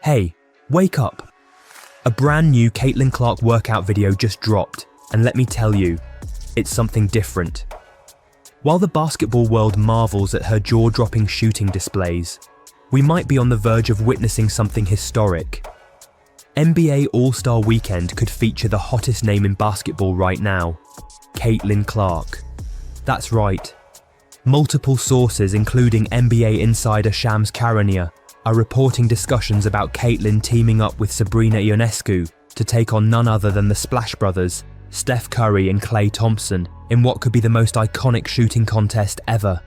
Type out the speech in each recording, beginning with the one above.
Hey, wake up! A brand new Caitlin Clark workout video just dropped, and let me tell you, it's something different. While the basketball world marvels at her jaw-dropping shooting displays, we might be on the verge of witnessing something historic. NBA All-Star Weekend could feature the hottest name in basketball right now, Caitlin Clark. That's right. Multiple sources, including NBA insider Shams Charania, are reporting discussions about Caitlin teaming up with Sabrina Ionescu to take on none other than the Splash Brothers, Steph Curry and Klay Thompson, in what could be the most iconic shooting contest ever.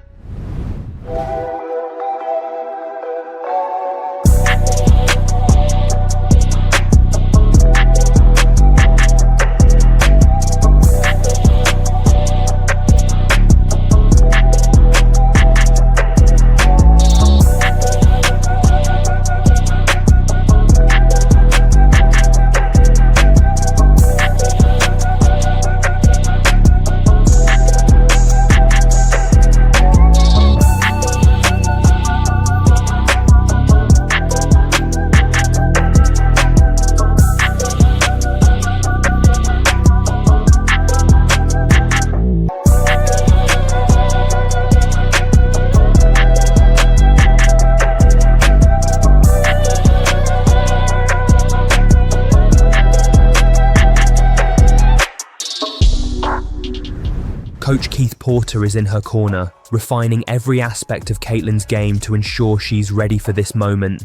Coach Keith Porter is in her corner, refining every aspect of Caitlin's game to ensure she's ready for this moment.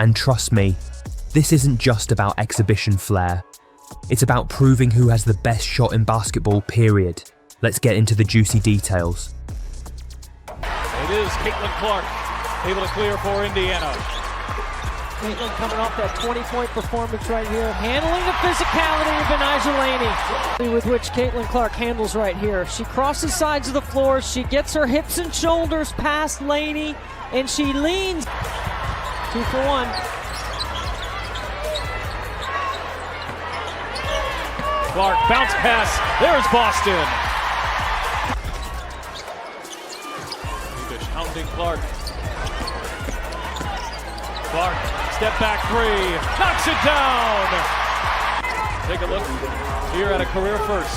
And trust me, this isn't just about exhibition flair. It's about proving who has the best shot in basketball, period. Let's get into the juicy details. It is Caitlin Clark, able to clear for Indiana. Caitlin coming off that 20-point performance right here, handling the physicality of Benijah Laney, with which Caitlin Clark handles right here. She crosses sides of the floor, she gets her hips and shoulders past Laney, and she leans. 2 for 1. Clark, bounce pass, there's Boston. Hounding Clark. Clark, step back three, knocks it down. Take a look here at a career first.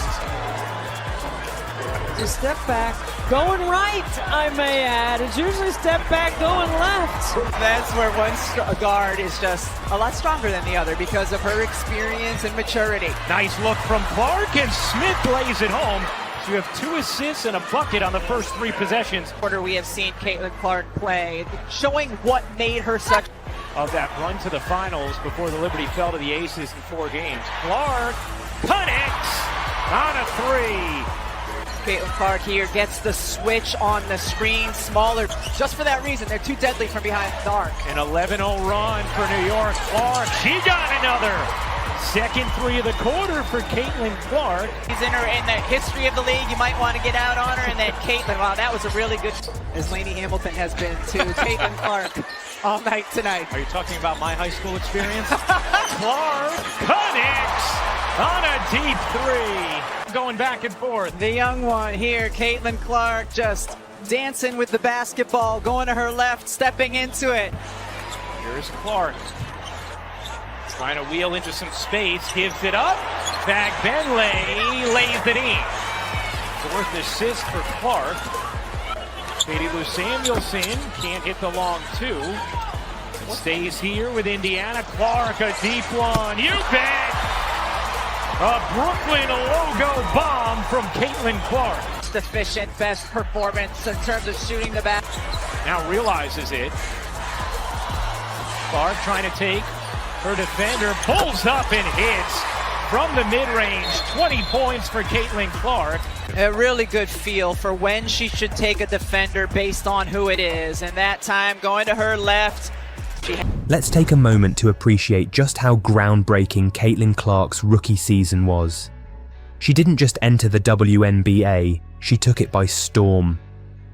The step back, going right, I may add. It's usually step back, going left. That's where one guard is just a lot stronger than the other because of her experience and maturity. Nice look from Clark, and Smith lays it home. You have 2 assists and a bucket on the first 3 possessions. We have seen Caitlin Clark play, showing what made her such of that run to the finals before the Liberty fell to the Aces in 4 games. Clark connects on a 3. Caitlin Clark here gets the switch on the screen, smaller. Just for that reason, they're too deadly from behind the arc. An 11-0 run for New York. Clark, she got another. Second 3 of the quarter for Caitlin Clark. He's in the history of the league. You might want to get out on her. And then Caitlin, wow, that was a really good, as Laney Hamilton has been to Caitlin Clark all night tonight. Are you talking about my high school experience? Clark connects on a deep 3. Going back and forth. The young one here, Caitlin Clark, just dancing with the basketball, going to her left, stepping into it. Here's Clark. Trying to wheel into some space, gives it up. Back Benley lays it in. 4th assist for Clark. Katie Lou Samuelson can't hit the long 2. It stays here with Indiana. Clark, a deep one. You bet! A Brooklyn logo bomb from Caitlin Clark. Efficient, best performance in terms of shooting the back. Now realizes it. Clark trying to take her defender, pulls up and hits from the mid-range. 20 points for Caitlin Clark. A really good feel for when she should take a defender based on who it is. And that time going to her left. Let's take a moment to appreciate just how groundbreaking Caitlin Clark's rookie season was. She didn't just enter the WNBA, she took it by storm.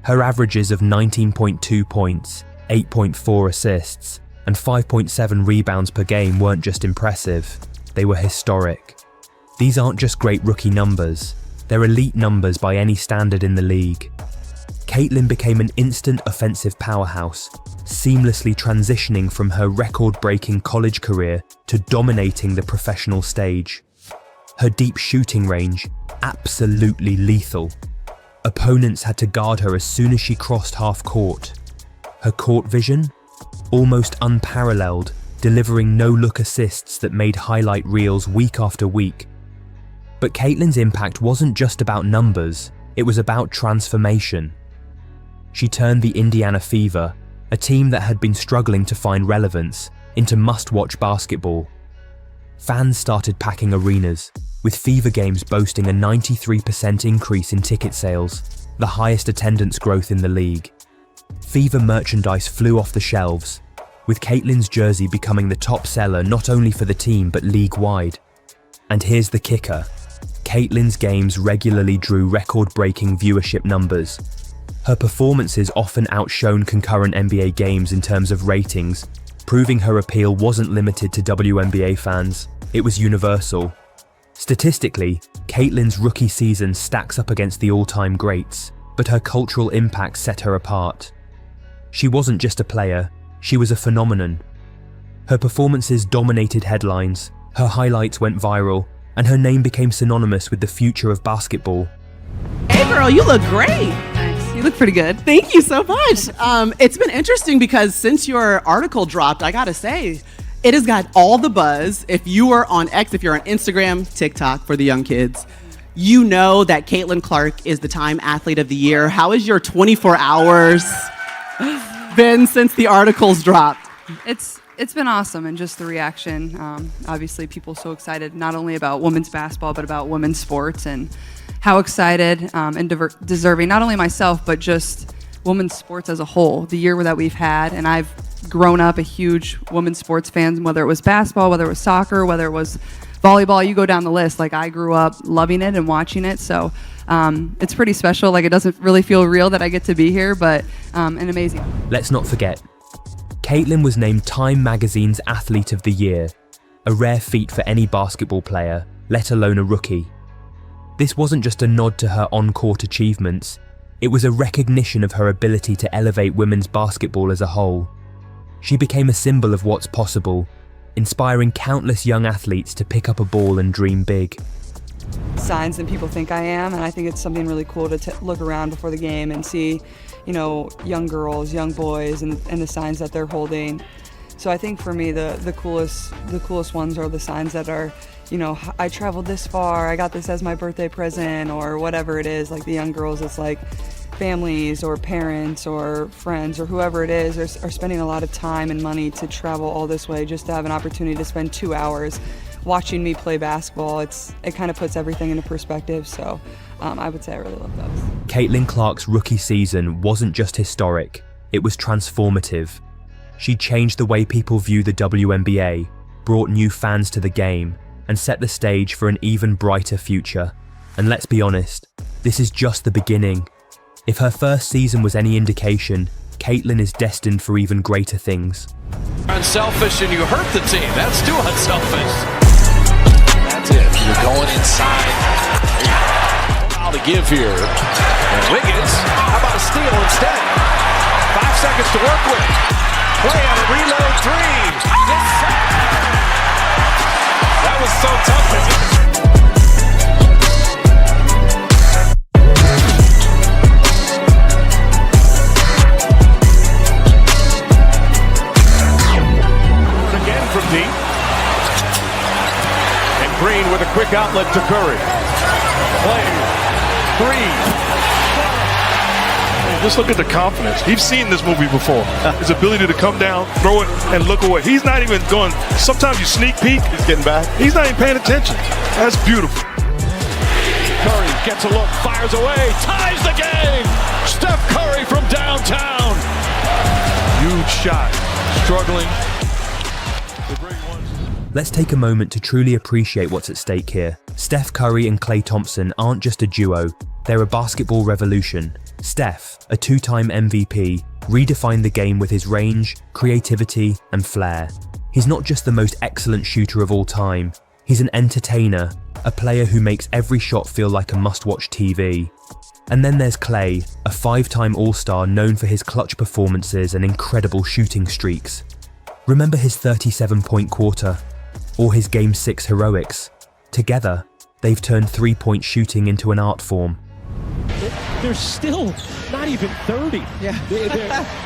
Her averages of 19.2 points, 8.4 assists, and 5.7 rebounds per game weren't just impressive, they were historic. These aren't just great rookie numbers, they're elite numbers by any standard in the league. Caitlin became an instant offensive powerhouse, seamlessly transitioning from her record-breaking college career to dominating the professional stage. Her deep shooting range, absolutely lethal. Opponents had to guard her as soon as she crossed half court. Her court vision, almost unparalleled, delivering no-look assists that made highlight reels week after week. But Caitlin's impact wasn't just about numbers, it was about transformation. She turned the Indiana Fever, a team that had been struggling to find relevance, into must-watch basketball. Fans started packing arenas, with Fever games boasting a 93% increase in ticket sales, the highest attendance growth in the league. Fever merchandise flew off the shelves, with Caitlin's jersey becoming the top seller not only for the team but league-wide. And here's the kicker. Caitlin's games regularly drew record-breaking viewership numbers. Her performances often outshone concurrent NBA games in terms of ratings, proving her appeal wasn't limited to WNBA fans, it was universal. Statistically, Caitlin's rookie season stacks up against the all-time greats, but her cultural impact set her apart. She wasn't just a player, she was a phenomenon. Her performances dominated headlines, her highlights went viral, and her name became synonymous with the future of basketball. Hey girl, you look great. Thanks. You look pretty good. Thank you so much. It's been interesting because since your article dropped, I gotta say, it has got all the buzz. If you are on X, if you're on Instagram, TikTok for the young kids, you know that Caitlin Clark is the Time Athlete of the Year. How has your 24 hours been since the articles dropped? It's been awesome, and just the reaction. Obviously, people so excited not only about women's basketball, but about women's sports, and how excited and deserving, not only myself, but just women's sports as a whole. The year that we've had, and I've grown up a huge women's sports fan, whether it was basketball, whether it was soccer, whether it was volleyball, you go down the list. Like, I grew up loving it and watching it, so it's pretty special. Like, it doesn't really feel real that I get to be here, but and amazing. Let's not forget, Caitlin was named Time Magazine's Athlete of the Year, a rare feat for any basketball player, let alone a rookie. This wasn't just a nod to her on-court achievements, it was a recognition of her ability to elevate women's basketball as a whole. She became a symbol of what's possible, inspiring countless young athletes to pick up a ball and dream big. Signs than people think I am, and I think it's something really cool to look around before the game and see, you know, young girls, young boys, and the signs that they're holding. So I think for me, the coolest ones are the signs that are, you know, I traveled this far, I got this as my birthday present, or whatever it is. Like the young girls, it's like families or parents or friends or whoever it is are spending a lot of time and money to travel all this way just to have an opportunity to spend 2 hours watching me play basketball. It kind of puts everything into perspective, so I would say I really love those. Caitlin Clark's rookie season wasn't just historic, it was transformative. She changed the way people view the WNBA, brought new fans to the game, and set the stage for an even brighter future. And let's be honest, this is just the beginning. If her first season was any indication, Caitlin is destined for even greater things. Unselfish and you hurt the team. That's too unselfish. That's it. You're going inside. Foul to give here. And Wiggins, how about a steal instead? 5 seconds to work with. Play on a reload three. Yes, sir. That was so tough. From deep. And Green with a quick outlet to Curry. Play. Three. Just look at the confidence. He's seen this movie before. His ability to come down, throw it, and look away. He's not even going. Sometimes you sneak peek. He's getting back. He's not even paying attention. That's beautiful. Curry gets a look, fires away, ties the game. Steph Curry from downtown. Huge shot. Struggling. Let's take a moment to truly appreciate what's at stake here. Steph Curry and Klay Thompson aren't just a duo, they're a basketball revolution. Steph, a two-time MVP, redefined the game with his range, creativity, and flair. He's not just the most excellent shooter of all time, he's an entertainer, a player who makes every shot feel like a must-watch TV. And then there's Clay, a 5-time All-Star known for his clutch performances and incredible shooting streaks. Remember his 37-point quarter? Or his Game 6 heroics? Together, they've turned 3-point shooting into an art form. They're still not even 30. Yeah.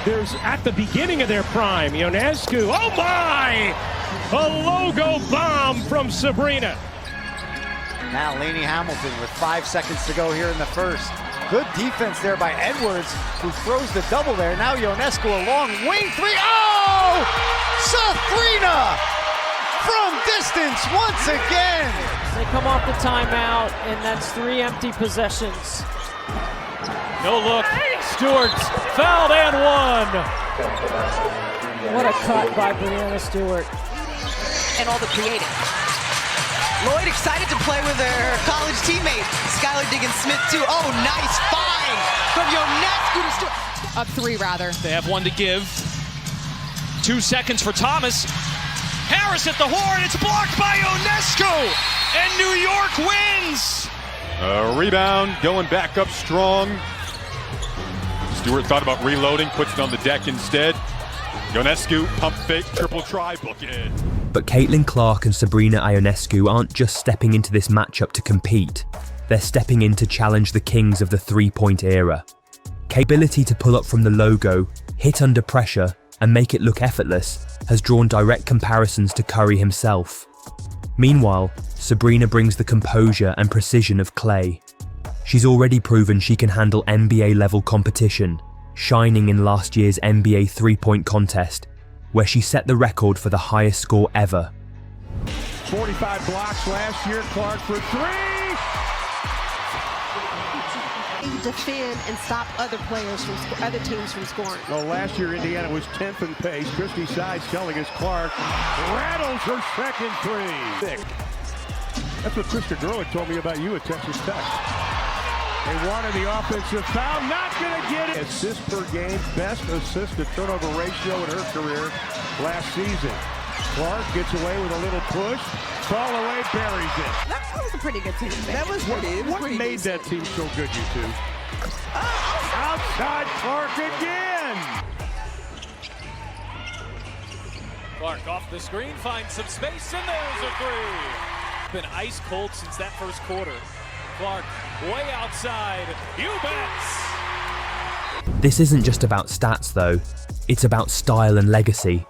They're at the beginning of their prime. Ionescu, oh my! A logo bomb from Sabrina. Now Lainey Hamilton with 5 seconds to go here in the first. Good defense there by Edwards, who throws the double there. Now Ionescu a long wing three. Oh! Sabrina! From distance once again. They come off the timeout, and that's 3 empty possessions. No look. Stewart fouled and one. What a cut by Breanna Stewart. And all the creative. Lloyd excited to play with her college teammate, Skylar Diggins-Smith, too. Oh, nice find from Ionescu to Stewart. Up 3, rather. They have 1 to give. 2 seconds for Thomas. Harris at the horn. It's blocked by Ionescu. And New York wins. Rebound, going back up strong. Stewart thought about reloading, puts it on the deck instead. Ionescu, pump fake, triple try, book it. But Caitlin Clark and Sabrina Ionescu aren't just stepping into this matchup to compete. They're stepping in to challenge the kings of the 3-point era. Capability to pull up from the logo, hit under pressure, and make it look effortless has drawn direct comparisons to Curry himself. Meanwhile, Sabrina brings the composure and precision of Clay. She's already proven she can handle NBA-level competition, shining in last year's NBA 3-point contest, where she set the record for the highest score ever. 45 blocks last year. Clark for 3. Defend and stop other players from other teams from scoring. Well, last year Indiana was 10th in pace. Christy Sides telling us Clark rattles her second 3. That's what Krista Gerlich told me about you at Texas Tech. They wanted the offensive foul, not going to get it. Assists per game, best assist to turnover ratio in her career last season. Clark gets away with a little push. Fall away, buries it. That was a pretty good team. That was what made that team so good, you two? Outside Clark again. Clark off the screen, finds some space, and there's a 3. Been ice cold since that first quarter. Clark way outside. You bets. This isn't just about stats though, it's about style and legacy.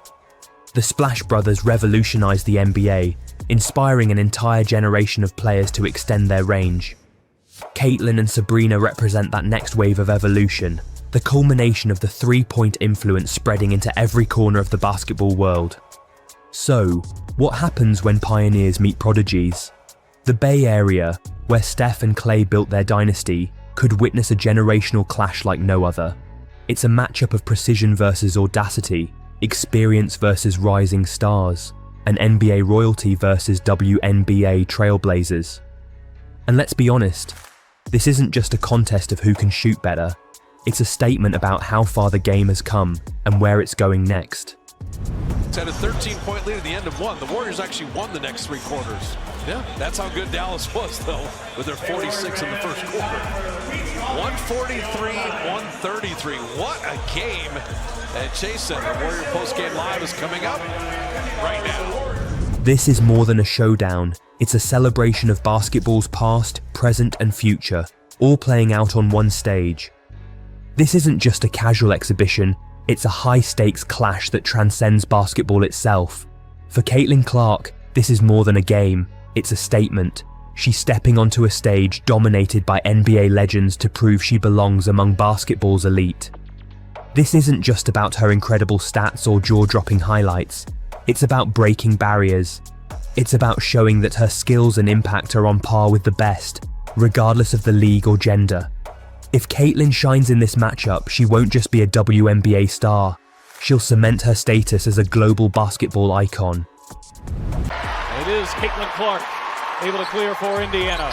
The Splash Brothers revolutionized the NBA, inspiring an entire generation of players to extend their range. Caitlin and Sabrina represent that next wave of evolution, the culmination of the 3-point influence spreading into every corner of the basketball world. So, what happens when pioneers meet prodigies? The Bay Area, where Steph and Clay built their dynasty, could witness a generational clash like no other. It's a matchup of precision versus audacity, experience versus rising stars, and NBA royalty versus WNBA trailblazers. And let's be honest, this isn't just a contest of who can shoot better, it's a statement about how far the game has come and where it's going next. It's at a 13-point lead at the end of 1. The Warriors actually won the next 3 quarters. Yeah, that's how good Dallas was, though, with their 46 in the first quarter. 143-133. What a game at Chase Center. Warrior Postgame Live is coming up right now. This is more than a showdown. It's a celebration of basketball's past, present, and future, all playing out on one stage. This isn't just a casual exhibition, it's a high-stakes clash that transcends basketball itself. For Caitlin Clark, this is more than a game, it's a statement. She's stepping onto a stage dominated by NBA legends to prove she belongs among basketball's elite. This isn't just about her incredible stats or jaw-dropping highlights. It's about breaking barriers. It's about showing that her skills and impact are on par with the best, regardless of the league or gender. If Caitlin shines in this matchup, she won't just be a WNBA star. She'll cement her status as a global basketball icon. It is Caitlin Clark able to clear for Indiana.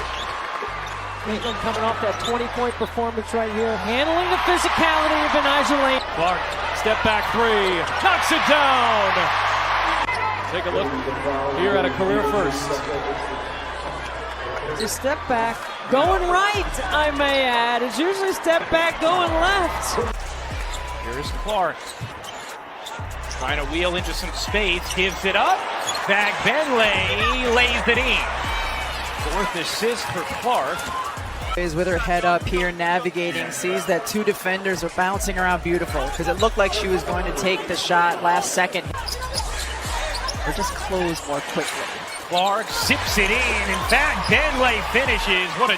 Caitlin coming off that 20-point performance right here, handling the physicality of Anaja Lane. Clark, step back 3, knocks it down. Take a look here at a career first. Just step back, Going right, I may add. It's usually step back going left. Here's Clark. Trying to wheel into some space, gives it up. Bag Benley lays it in. Fourth assist for Clark. Is with her head up here navigating, sees that two defenders are bouncing around beautiful because it looked like she was going to take the shot last second. Or just close more quickly. Clark sips it in fact, Benley finishes. What a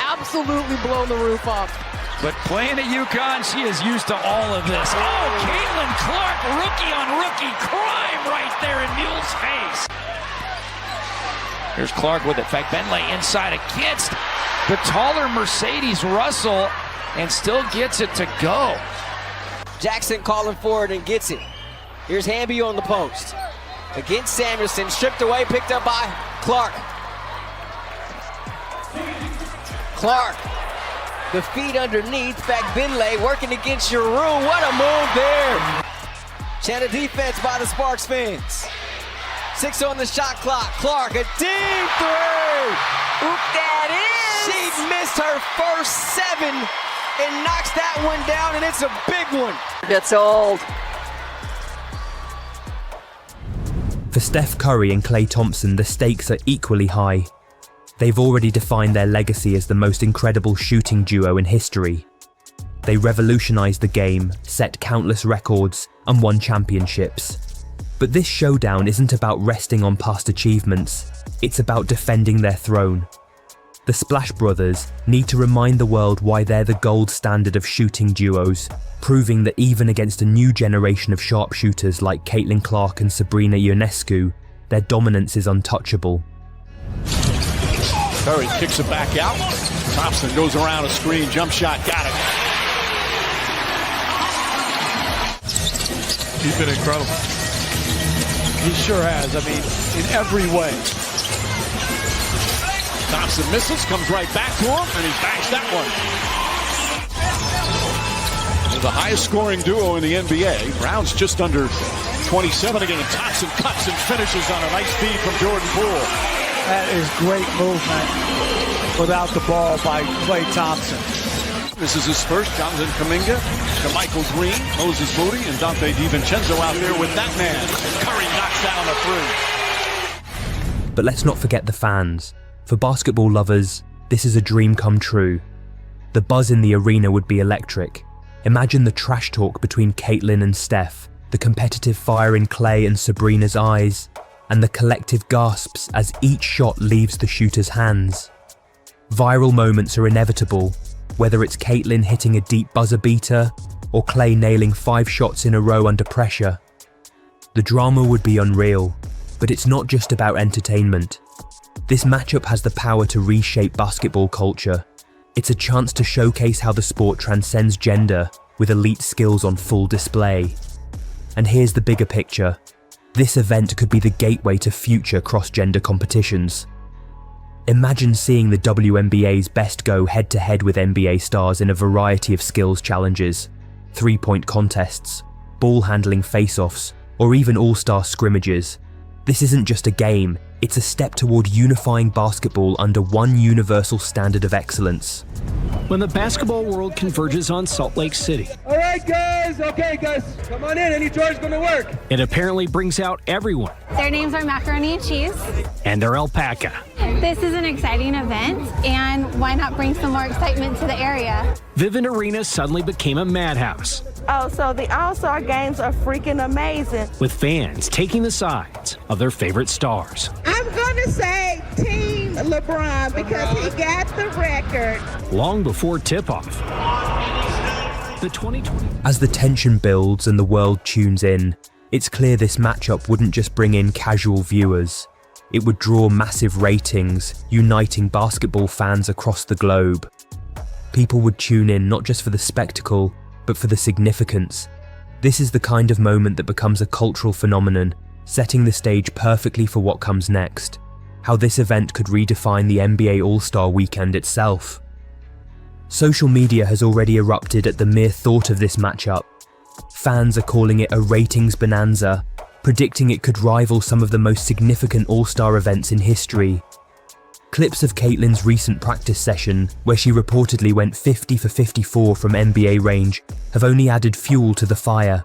Absolutely blown the roof off. But playing at UConn, she is used to all of this. Oh, Caitlin Clark, rookie on rookie crime right there in Mule's face. Here's Clark with it. Fact Benley inside against the taller Mercedes Russell and still gets it to go. Jackson calling forward and gets it. Here's Hamby on the post. Against Samuelson, stripped away, picked up by Clark. Clark, the feet underneath, back Benley working against Giroux. What a move there. Channel defense by the Sparks fans. 6 on the shot clock. Clark, a deep three. Oop, that is. She missed her first 7 and knocks that one down, and it's a big one. Gets old. For Steph Curry and Klay Thompson, the stakes are equally high. They've already defined their legacy as the most incredible shooting duo in history. They revolutionized the game, set countless records, and won championships. But this showdown isn't about resting on past achievements, it's about defending their throne. The Splash Brothers need to remind the world why they're the gold standard of shooting duos, proving that even against a new generation of sharpshooters like Caitlin Clark and Sabrina Ionescu, their dominance is untouchable. Curry kicks it back out. Thompson goes around a screen, jump shot, got it. He's been incredible. He sure has. I mean, in every way. Thompson misses, comes right back to him, and he banks that one. They're the highest scoring duo in the NBA. Brown's just under 27 again, and Thompson cuts and finishes on a nice feed from Jordan Poole. That is great movement without the ball by Klay Thompson. This is his first. Jonathan Kuminga to Michael Green, Moses Moody, and Dante DiVincenzo out there with that man. Curry knocks down a three. But let's not forget the fans. For basketball lovers, this is a dream come true. The buzz in the arena would be electric. Imagine the trash talk between Caitlin and Steph, the competitive fire in Klay and Sabrina's eyes, and the collective gasps as each shot leaves the shooter's hands. Viral moments are inevitable, whether it's Caitlin hitting a deep buzzer beater or Klay nailing 5 shots in a row under pressure. The drama would be unreal, but it's not just about entertainment. This matchup has the power to reshape basketball culture. It's a chance to showcase how the sport transcends gender with elite skills on full display. And here's the bigger picture. This event could be the gateway to future cross-gender competitions. Imagine seeing the WNBA's best go head-to-head with NBA stars in a variety of skills challenges, 3-point contests, ball handling face-offs, or even all-star scrimmages. This isn't just a game, it's a step toward unifying basketball under one universal standard of excellence. When the basketball world converges on Salt Lake City. All right, guys. Okay, guys. Come on in. Any charge going to work? It apparently brings out everyone. Their names are Macaroni and Cheese. And their alpaca. This is an exciting event, and why not bring some more excitement to the area? Vivint Arena suddenly became a madhouse. Oh, so the All-Star games are freaking amazing. With fans taking the sides of their favorite stars. I'm going to say Team LeBron because he got the record. Long before tip-off. The 2020. As the tension builds and the world tunes in, it's clear this matchup wouldn't just bring in casual viewers. It would draw massive ratings, uniting basketball fans across the globe. People would tune in not just for the spectacle, but for the significance. This is the kind of moment that becomes a cultural phenomenon, setting the stage perfectly for what comes next. How this event could redefine the NBA All-Star Weekend itself. Social media has already erupted at the mere thought of this matchup. Fans are calling it a ratings bonanza, predicting it could rival some of the most significant All-Star events in history. Clips of Caitlin's recent practice session, where she reportedly went 50 for 54 from NBA range, have only added fuel to the fire.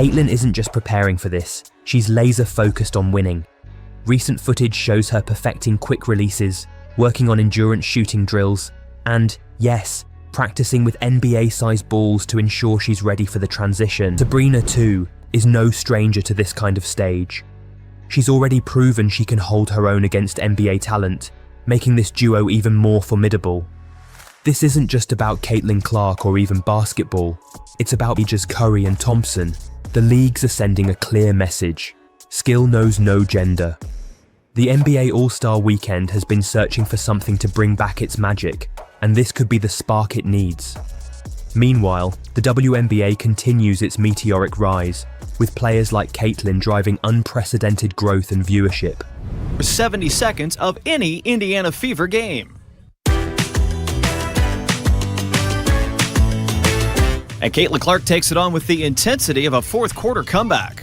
Caitlin isn't just preparing for this, she's laser focused on winning. Recent footage shows her perfecting quick releases, working on endurance shooting drills, and, yes, practicing with NBA-sized balls to ensure she's ready for the transition. Sabrina, too, is no stranger to this kind of stage. She's already proven she can hold her own against NBA talent, making this duo even more formidable. This isn't just about Caitlin Clark or even basketball, it's about Aegis Curry and Thompson. The leagues are sending a clear message. Skill knows no gender. The NBA All-Star Weekend has been searching for something to bring back its magic, and this could be the spark it needs. Meanwhile, the WNBA continues its meteoric rise, with players like Caitlin driving unprecedented growth and viewership. 70 seconds of any Indiana Fever game. And Caitlin Clark takes it on with the intensity of a fourth quarter comeback.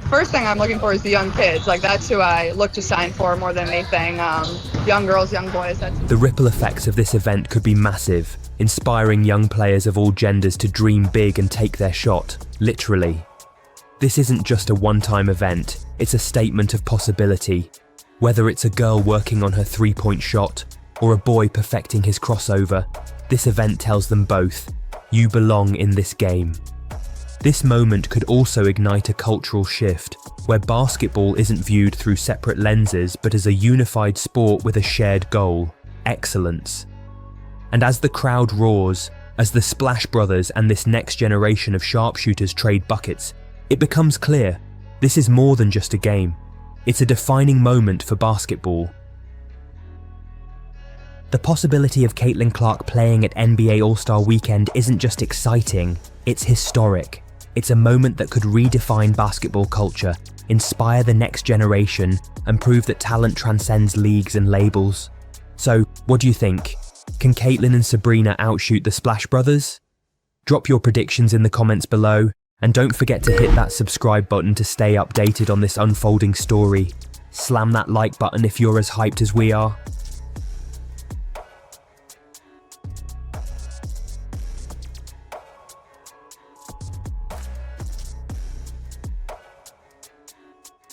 First thing I'm looking for is the young kids. Like, that's who I look to sign for more than anything. Young girls, young boys. The ripple effects of this event could be massive, inspiring young players of all genders to dream big and take their shot, literally. This isn't just a one-time event, it's a statement of possibility. Whether it's a girl working on her three-point shot, or a boy perfecting his crossover, this event tells them both, you belong in this game. This moment could also ignite a cultural shift, where basketball isn't viewed through separate lenses but as a unified sport with a shared goal, excellence. And as the crowd roars, as the Splash Brothers and this next generation of sharpshooters trade buckets, it becomes clear, this is more than just a game. It's a defining moment for basketball. The possibility of Caitlin Clark playing at NBA All-Star Weekend isn't just exciting, it's historic. It's a moment that could redefine basketball culture, inspire the next generation, and prove that talent transcends leagues and labels. So, what do you think? Can Caitlin and Sabrina outshoot the Splash Brothers? Drop your predictions in the comments below, and don't forget to hit that subscribe button to stay updated on this unfolding story. Slam that like button if you're as hyped as we are.